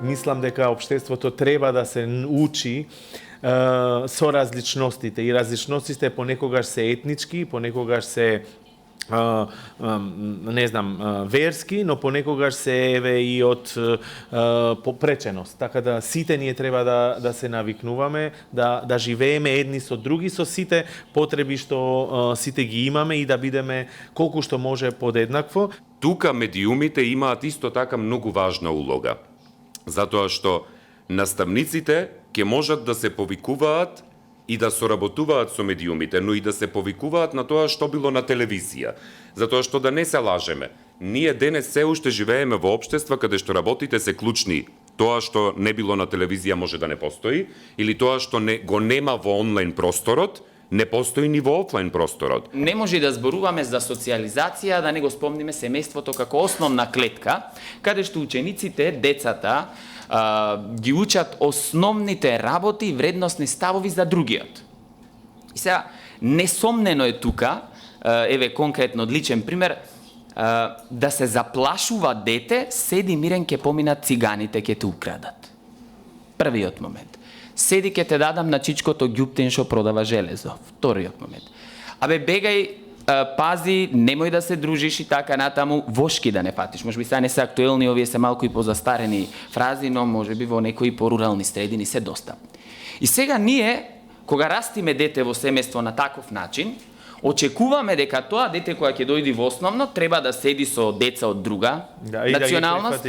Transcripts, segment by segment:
мислам дека општеството треба да се учи со различностите, и различностите понекогаш се етнички, понекогаш се не знам, верски, но понекогаш се еве и од попреченост. Така да сите ние треба да се навикнуваме, да живееме едни со други, со сите потреби што сите ги имаме и да бидеме колку што може подеднакво. Тука медиумите имаат исто така многу важна улога, затоа што наставниците ќе можат да се повикуваат и да соработуваат со медиумите, но и да се повикуваат на тоа што било на телевизија. Затоа што да не се лажеме, ние денес се уште живееме во општества каде што работите се клучни. Тоа што не било на телевизија може да не постои, или тоа што го нема во онлайн просторот, не постои ни во офлайн просторот. Не може да зборуваме за социализација, да не го спомниме семејството како основна клетка, каде што учениците, децата, ги учат основните работи и вредносни ставови за другиот. И сега, несомнено е тука, еве конкретно одличен пример, да се заплашува дете, седи мирен, ке поминат циганите, ке те украдат. Првиот момент. Седи, ке те дадам на чичкото ѓуптен што продава железо. Вториот момент. Абе, бегај, пази, немој да се дружиш и така натаму, вошки да не фатиш. Може би сега не се актуелни, овие се малку и позастарени фрази, но може би во некои порурални средини се доста. И сега ние, кога растиме дете во семејство на таков начин, очекуваме дека тоа дете која ќе дојди во основно треба да седи со деца од друга националност,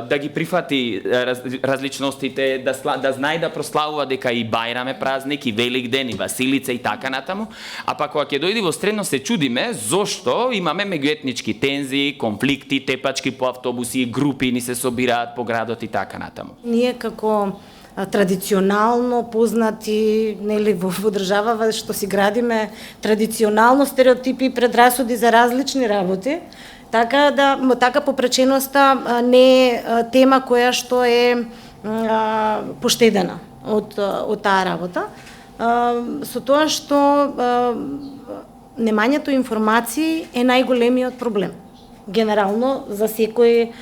да ги прифати различностите, да знае да прославува дека и Бајрам е празник, и Велик ден, и Василица и така натаму, а па кога ќе дојди во средно се чудиме зошто имаме меѓуетнички тензии, конфликти, тепачки по автобуси, групи ни се собираат по градот и така натаму. Ние како традиционално познати, нели, во држава што си градиме традиционално стереотипи и предрасуди за различни работи, така попреченоста не е тема која што е поштедена од таа работа. Со тоа што немањето информации е најголемиот проблем. Генерално за секој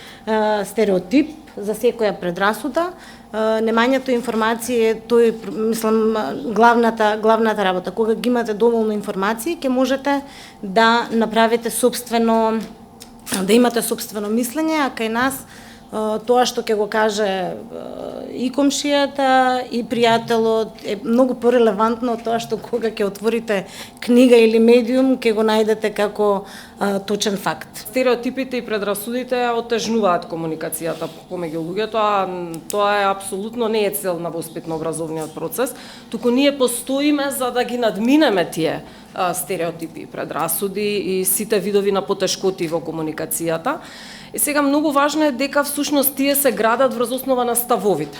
стереотип, за секоја предрасуда, немањето информации е тој, мислам, главната работа. Кога ги имате доволно информации, ќе можете да направите собствено, да имате собствено мислење, а кај нас тоа што ќе го каже и комшијата, и пријателот е многу порелевантно од тоа што кога ќе отворите книга или медиум, ќе го најдете како точен факт. Стереотипите и предрасудите отежнуваат комуникацијата помеѓу луѓето, а тоа е апсолутно не е цел на воспитно-образовниот процес, туку ние постоиме за да ги надминеме тие стереотипи и предрасуди и сите видови на потешкоти во комуникацијата. И сега многу важно е дека всушност тие се градат врз основа на ставовите.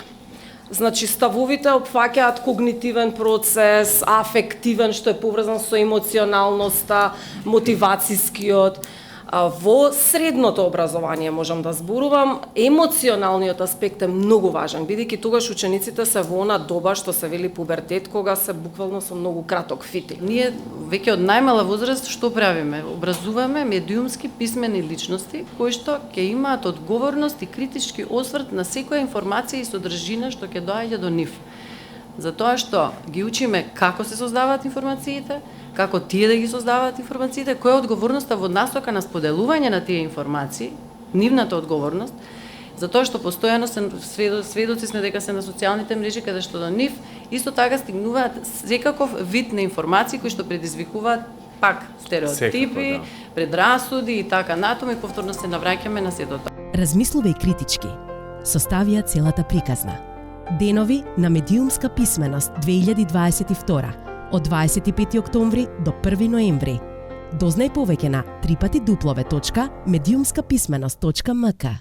Значи ставовите опфаќаат когнитивен процес, афективен што е поврзан со емоционалноста, мотивацијскиот. Во средното образование можам да зборувам, емоционалниот аспект е многу важен, бидејќи тогаш учениците се во она доба што се вели пубертет, кога се буквално со многу краток фитил. Ние веќе од најмала возраст што правиме? Образуваме медиумски писмени личности кои што ќе имаат одговорност и критички осврт на секоја информација и содржина што ќе доаѓа до нив. Затоа што ги учиме како се создаваат информациите, како тие да ги создаваат информациите, која е одговорноста во насока на споделување на тие информации, нивната одговорност, затоа што постојано сведоци сме дека се на социјалните мрежи каде што до нив исто така стигнуваат секаков вид на информации кои што предизвикуваат пак стереотипи, предрасуди и така натаму и повторно се навраќаме на сето тоа. Размислувај критички. Составија целата приказна. Денови на медиумска писменост 2022 од 25 октомври до 1 ноември. Дознај повеќе на www.mediumskapисmenost.mk.